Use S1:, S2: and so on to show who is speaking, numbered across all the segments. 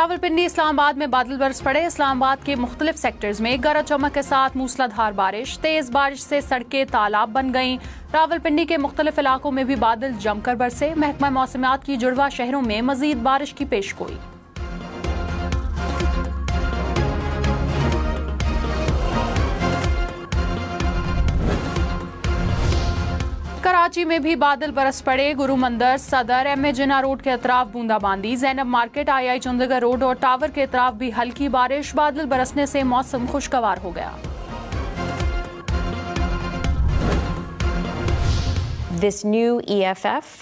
S1: रावलपिंडी इस्लामाबाद में बादल बरस पड़े। इस्लामाबाद के मुख्तलिफ सेक्टर्स में गरज चमक के साथ मूसलाधार बारिश। तेज बारिश से सड़कें तालाब बन गईं। रावलपिंडी के मुख्तलिफ इलाकों में भी बादल जमकर बरसे। महकमा मौसमियात की जुड़वा शहरों में मजीद बारिश की पेशगोई। कराची में भी बादल बरस पड़े। गुरु मंदिर, सदर, एम ए जिन्ना रोड के अतराफ बूंदाबांदी। जैनब मार्केट, आई चंदीगढ़ रोड और टावर के अतराफ भी हल्की बारिश। बादल बरसने से मौसम खुशगवार हो गया।
S2: This new EFF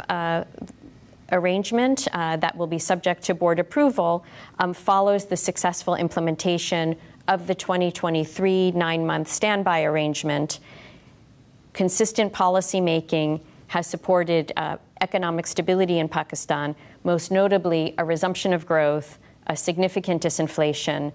S2: arrangement that will be subject to board approval follows the successful implementation of the 2023 9-month standby arrangement. Consistent policy making has supported economic stability in Pakistan, most notably a resumption of growth, a significant disinflation,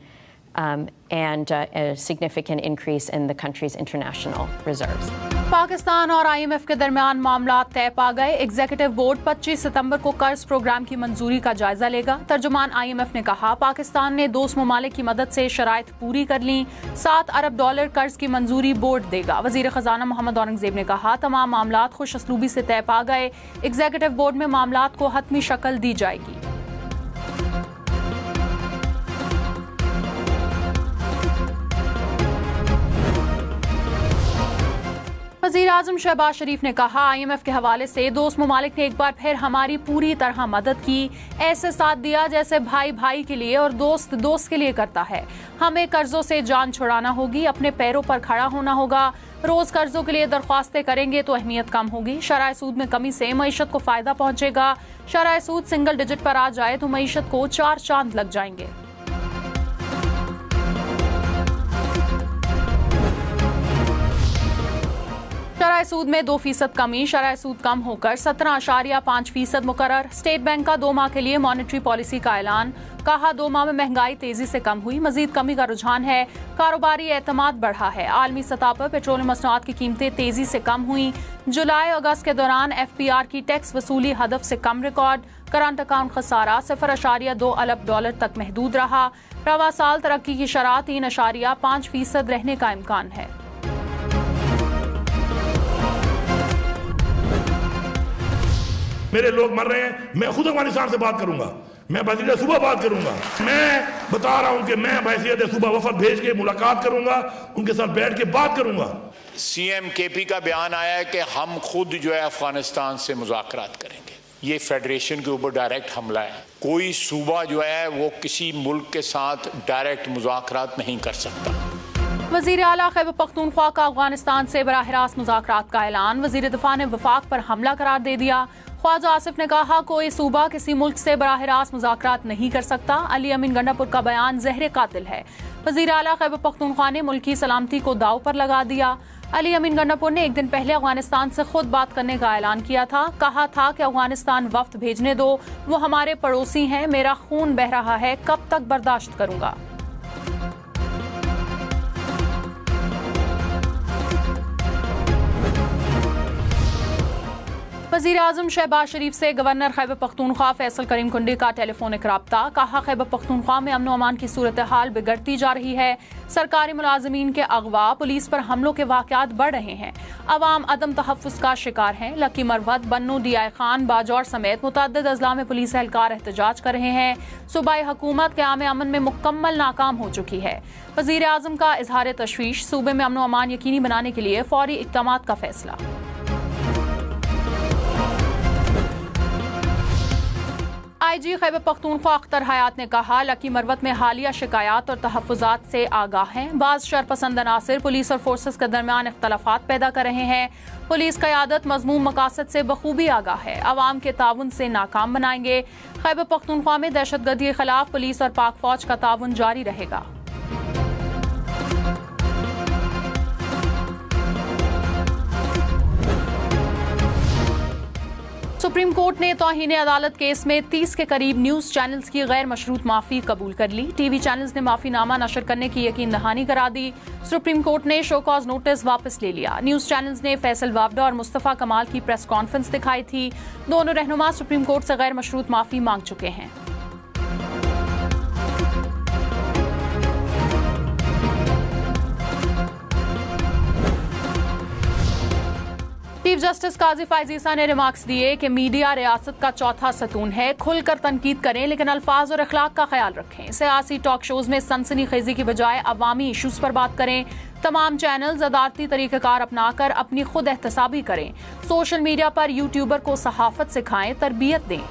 S2: and a significant increase in the country's international reserves.
S1: Pakistan और IMF के दरमियान मामला तय पा गए। Executive board 25 सितंबर को कर्ज programme की मंजूरी का जायजा लेगा। तर्जुमान IMF ने कहा, पाकिस्तान ने दोस्त ममालिक की मदद से शराइत पूरी कर ली। $7 अरब कर्ज की मंजूरी बोर्ड देगा। वजीर खजाना मोहम्मद औरंगजेब ने कहा, तमाम मामलात खुश असलूबी से तय पा गए। एग्जीक्यूटिव बोर्ड में मामलात को हतमी शक्ल दी जाएगी। वज़ीर आज़म शहबाज शरीफ ने कहा, IMF के हवाले से दोस्त ममालिक ने एक बार फिर हमारी पूरी तरह मदद की। ऐसे साथ दिया जैसे भाई भाई के लिए और दोस्त दोस्त के लिए करता है। हमें कर्जों से जान छुड़ाना होगी, अपने पैरों पर खड़ा होना होगा। रोज कर्जों के लिए दरख्वास्तें करेंगे तो अहमियत कम होगी। शरह सूद में कमी से मईशत को फायदा पहुंचेगा। शरह सूद सिंगल डिजिट पर आ जाए तो मईशत को 4 चांद लग जाएंगे। शरह सूद में 2% कमी। शरह सूद कम होकर 17.5% मुकर्रर। स्टेट बैंक का 2 माह के लिए मॉनेटरी पॉलिसी का ऐलान। कहा, 2 माह में महंगाई तेजी से कम हुई, मजीद कमी का रुझान है। कारोबारी एतमाद बढ़ा है। आलमी सतह पर पेट्रोलियम मसनूआत की कीमतें तेजी से कम हुई। जुलाई अगस्त के दौरान FPR की टैक्स वसूली हदफ से कम रिकॉर्ड। करंट अकाउंट खसारा $0.2 अरब तक महदूद रहा। रवा साल तरक्की की शरह 3.5% रहने का इम्कान है।
S3: मेरे लोग मर रहे हैं, मैं खुद अफगानिस्तान से बात करूंगा, मैं वज़ीर सूबा बात करूंगा। मैं बता रहा हूं कि मैं बहैसियत सूबा वफद भेज के मुलाकात करूंगा, उनके साथ बैठ के बात करूंगा।
S4: CM KP का बयान आया है कि हम खुद जो है अफगानिस्तान से मुज़ाकरात करेंगे। ये फेडरेशन के ऊपर डायरेक्ट हमला है। कोई सूबा जो है वो किसी मुल्क के साथ डायरेक्ट मुज़ाकरात नहीं कर सकता।
S1: वज़ीर आला खैबर पख्तूनख्वा का अफगानिस्तान से बराह रास्त मुज़ाकरात का ऐलान। वज़ीर दिफा ने वफाक पर हमला करार दे दिया। ख्वाजा आसिफ ने कहा, कोई सूबा किसी मुल्क से बराह रास्त मुज़ाकरात नहीं कर सकता। अली अमीन गंडापुर का बयान ज़हर कातिल है। वज़ीर आला खैबर पख्तूनख्वा ने मुल्की सलामती को दाव पर लगा दिया। अली अमीन गंडापुर ने एक दिन पहले अफगानिस्तान से खुद बात करने का ऐलान किया था। कहा था कि अफगानिस्तान वफ्द भेजने दो, वो हमारे पड़ोसी हैं, मेरा खून बह रहा है, कब तक बर्दाश्त करूंगा। वज़ीर आज़म शहबाज शरीफ से गवर्नर खैबर पख्तूनख्वा फैसल करीम कुंडी का टेलीफोनिक राब्ता। कहा, खैबर पख्तूनख्वा में अमन अमान की सूरत हाल बिगड़ती जा रही है। सरकारी मुलाजमीन के अगवा, पुलिस पर हमलों के वाक़यात बढ़ रहे हैं। अवाम अदम तहफ़्फ़ुज़ का शिकार हैं। लकी मरवत, बन्नू, DI खान, बाजौर समेत मुतअद्दिद अज़ला में पुलिस एहलकार एहतजाज कर रहे हैं। सूबाई हुकूमत क़याम अमन में मुकम्मल नाकाम हो चुकी है। वज़ीर आज़म का इजहार तशवीश। सूबे में अमन अमान यकीनी बनाने के लिए फौरी इक़दामात का फैसला। IG खैबर पख्तूनख्वा अख्तर हयात ने कहा, लकी मरवत में हालिया शिकायत और तहफ़्फ़ुज़ात से आगाह हैं। बाज़ शरपसंद अनासिर पुलिस और फोर्सेस के दरमियान इख्तलाफात पैदा कर रहे हैं। पुलिस क़यादत मज़मूम मकासद से बखूबी आगाह है। अवाम के ताउन से नाकाम बनाएंगे। खैबर पख्तूनख्वा में दहशतगर्दी के खिलाफ पुलिस और पाक फौज का ताउन जारी रहेगा। सुप्रीम कोर्ट ने तौहीन अदालत केस में 30 के करीब न्यूज चैनल्स की गैर मशरूत माफी कबूल कर ली। टीवी चैनल्स ने माफीनामा नशर करने की यकीन दहानी करा दी। सुप्रीम कोर्ट ने शो कॉज नोटिस वापस ले लिया। न्यूज चैनल्स ने फैसल वावडा और मुस्तफा कमाल की प्रेस कॉन्फ्रेंस दिखाई थी। दोनों रहनुमा सुप्रीम कोर्ट से गैर मशरूत माफी मांग चुके हैं। चीफ जस्टिस काजी फायजीसा ने रिमार्क्स दिए कि मीडिया रियासत का चौथा सतून है, खुलकर तनकीद करें लेकिन अल्फाज और अखलाक का ख्याल रखें। सियासी टॉक शोज में सनसनीखेजी की बजाय अवामी इशूज पर बात करें। तमाम चैनल अदालती तरीक़ाकार अपनाकर अपनी खुद एहतसाबी करें। सोशल मीडिया पर यूट्यूबर को सहाफत सिखाएं, तरबियत दें।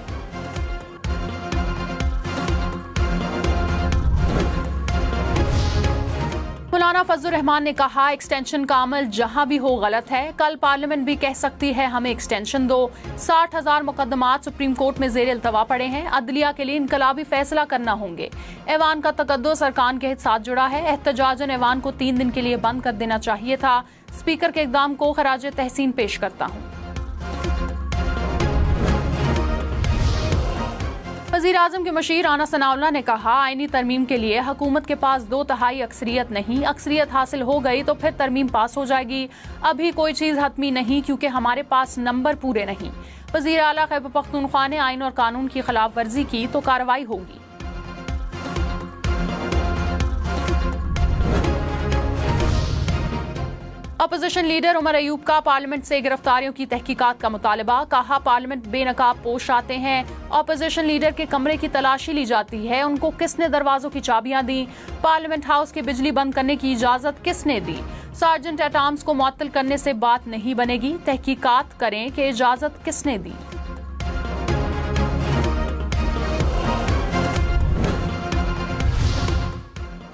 S1: मौलाना फजलुर रहमान ने कहा, एक्सटेंशन का अमल जहां भी हो गलत है। कल पार्लियामेंट भी कह सकती है हमें एक्सटेंशन दो। 60,000 मुकदमात सुप्रीम कोर्ट में ज़ेर इल्तवा पड़े हैं। अदलिया के लिए इनकलाबी फैसला करना होंगे। ऐवान का तकद्दुस अरकान के साथ जुड़ा है। एहतजाजन ऐवान को 3 दिन के लिए बंद कर देना चाहिए था। स्पीकर के इक़दाम को खराज तहसीन पेश करता हूँ। वज़ीर आज़म के मशीर राना सनाउल्लाह ने कहा, आईनी तरमीम के लिए हुकूमत के पास 2/3 अक्सरियत नहीं। अक्सरियत हासिल हो गई तो फिर तरमीम पास हो जाएगी। अभी कोई चीज़ हतमी नहीं क्योंकि हमारे पास नंबर पूरे नहीं। वज़ीर आला खैबर पख्तूनख्वा ने आईन और कानून की खिलाफ वर्जी की तो कार्रवाई होगी। अपोजिशन लीडर उमर अयूब का पार्लियामेंट से गिरफ्तारियों की तहकीकात का मुतालबा। कहा, पार्लियामेंट बेनकाब पोश आते हैं। अपोजिशन लीडर के कमरे की तलाशी ली जाती है। उनको किसने दरवाजों की चाबियां दी? पार्लियामेंट हाउस की बिजली बंद करने की इजाजत किसने दी? सार्जेंट एट आर्म्स को मुअत्तल करने से बात नहीं बनेगी। तहकीकात करें कि इजाजत किसने दी।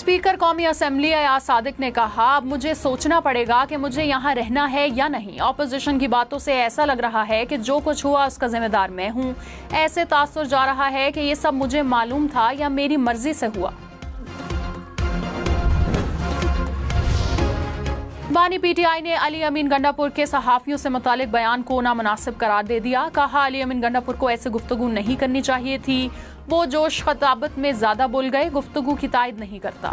S1: स्पीकर कौमी असेंबली अयाज सादिक ने कहा, अब मुझे सोचना पड़ेगा कि मुझे यहाँ रहना है या नहीं। ऑपोजिशन की बातों से ऐसा लग रहा है कि जो कुछ हुआ उसका जिम्मेदार मैं हूँ। ऐसे तासुर जा रहा है कि ये सब मुझे मालूम था या मेरी मर्जी से हुआ। बानी पीटीआई ने अली अमीन गंडापुर के सहाफियों से मुतालिक बयान को नामुनासिब करार दे दिया। कहा, अली अमीन गंडापुर को ऐसे गुफ्तगू नहीं करनी चाहिए थी। वो जोश खताबत में ज्यादा बोल गए, गुफ्तगू की तायद नहीं करता।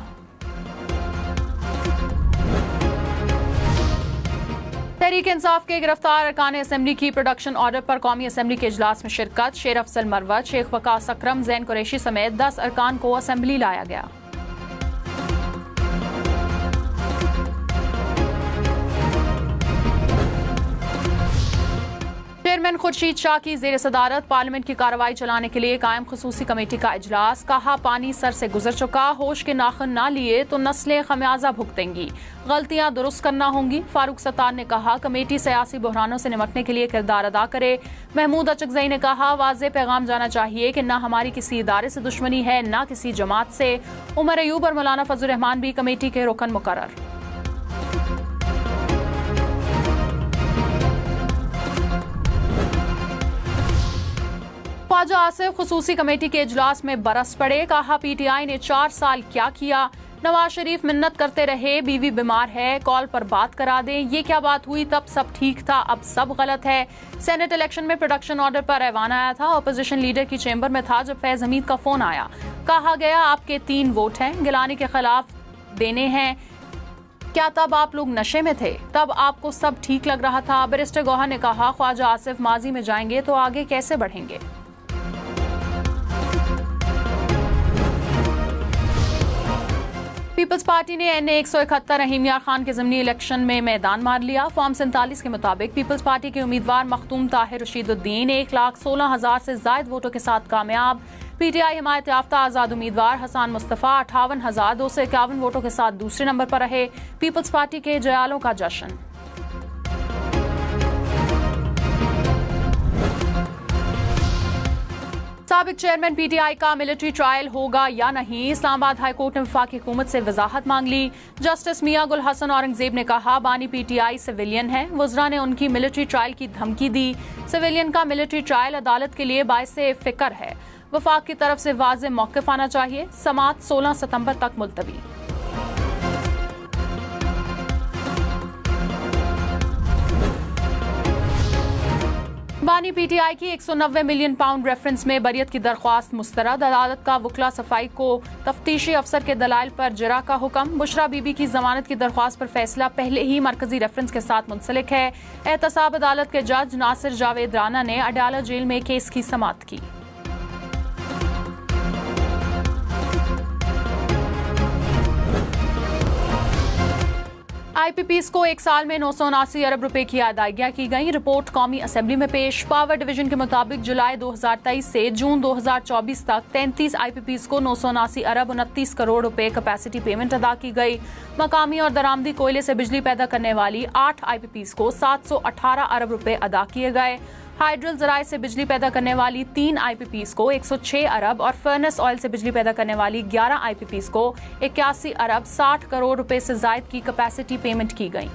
S1: तहरीक इंसाफ के गिरफ्तार अरकान असेंबली की प्रोडक्शन ऑर्डर पर कौमी असेंबली के इजलास में शिरकत। शेर अफजल मरवत, शेख वकास अकरम, जैन कुरैशी समेत 10 अरकान को असेंबली लाया गया। चेयरमैन खुर्शीद शाह की जेर सदारत पार्लियामेंट की कार्रवाई चलाने के लिए कायम खुसूसी कमेटी का इजलास। कहा, पानी सर से गुजर चुका, होश के नाखुन ना लिए तो नस्लें खमियाजा भुगतेंगी। गलतियां दुरुस्त करना होंगी। फारूक सत्तार ने कहा, कमेटी सियासी बहरानों से निपटने के लिए किरदार अदा करे। महमूद अचकजई ने कहा, वाज़ेह पैगाम जाना चाहिए कि न हमारी किसी इदारे से दुश्मनी है न किसी जमात से। उमर अयूब और मौलाना फजलुर रहमान भी कमेटी के रुकन मुकर्रर। ख्वाजा आसिफ खुसूसी कमेटी के इजलास में बरस पड़े। कहा, पीटीआई ने 4 साल क्या किया? नवाज शरीफ मिन्नत करते रहे, बीवी बीमार है, कॉल पर बात करा दें। ये क्या बात हुई? तब सब ठीक था, अब सब गलत है। सेनेट इलेक्शन में प्रोडक्शन ऑर्डर पर ऐवान आया था। अपोजिशन लीडर की चेंबर में था जब फैज हमीद का फोन आया। कहा गया, आपके 3 वोट हैं, गिलानी के खिलाफ देने हैं। क्या तब आप लोग नशे में थे? तब आपको सब ठीक लग रहा था? बैरिस्टर गौहर ने कहा, ख्वाजा आसिफ माजी में जाएंगे तो आगे कैसे बढ़ेंगे? पीपल्स पार्टी ने NA 171 रहीम यार खान के ज़मीनी इलेक्शन में मैदान मार लिया। फॉर्म 47 के मुताबिक पीपल्स पार्टी के उम्मीदवार मखतूम ताहिर रशीदुद्दीन 1,16,000 से ज्यादा वोटों के साथ कामयाब। पीटीआई हिमायत याफ्ता आजाद उम्मीदवार हसन मुस्तफा 58,251 वोटों के साथ दूसरे नंबर पर रहे। पीपल्स पार्टी के जयालों का जश्न। साबिक चेयरमैन पीटीआई का मिलिट्री ट्रायल होगा या नहीं? इस्लामाबाद हाई कोर्ट ने वफाकी हुकूमत से वजाहत मांग ली। जस्टिस मियां गुल हसन औरंगजेब ने कहा, बानी पीटीआई सिविलियन है। वज़रा ने उनकी मिलिट्री ट्रायल की धमकी दी। सिविलियन का मिलिट्री ट्रायल अदालत के लिए बाइसे फिक्र है। वफाक की तरफ से वाज़ेह मौक़िफ़ आना चाहिए। समाअत 16 सितंबर तक मुलतवी। बानी पीटीआई की 190 मिलियन पाउंड रेफरेंस में बरियत की दरख्वास्त मुस्तरद। अदालत का वकला सफाई को तफ्तीशी अफसर के दलाइल पर जरा का हुक्म। बुशरा बीबी की जमानत की दरख्वास्त पर फैसला पहले ही मरकजी रेफरेंस के साथ मुंसलिक है। एहतसाब अदालत के जज नासिर जावेद राना ने अडाला जेल में केस की समाअत की। IPPs को एक साल में 979 अरब रुपए की अदायगियां की गई। रिपोर्ट कौमी असेंबली में पेश। पावर डिवीजन के मुताबिक जुलाई 2023 से जून 2024 तक 33 IPPs को 979 अरब 29 करोड़ रुपए कैपेसिटी पेमेंट अदा की गई। मकामी और दरामदी कोयले से बिजली पैदा करने वाली 8 IPPs को 718 अरब रुपए अदा किए गए। हाइड्रल जराये से बिजली पैदा करने वाली 3 IPPs को 106 अरब और फर्नेस ऑयल से बिजली पैदा करने वाली 11 IPPs को 81 अरब 60 करोड़ रुपए से जायद की कैपेसिटी पेमेंट की गई।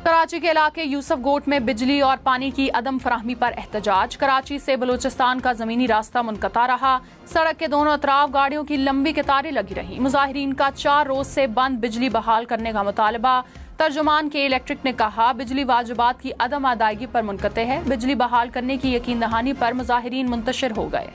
S1: कराची के इलाके यूसुफ गोट में बिजली और पानी की अदम फराहमी पर एहतजाज। कराची से बलूचिस्तान का जमीनी रास्ता मुनक़ता रहा। सड़क के दोनों अतराफ गाड़ियों की लंबी कतारें लगी रही। मुजाहिरीन का 4 रोज से बंद बिजली बहाल करने का मुतालबा। तर्जुमान के इलेक्ट्रिक ने कहा, बिजली वाजिबात की अदम अदायगी पर मुनक़ते है। बिजली बहाल करने की यकीन दहानी पर मुजाहिरीन मुंतशिर हो गए।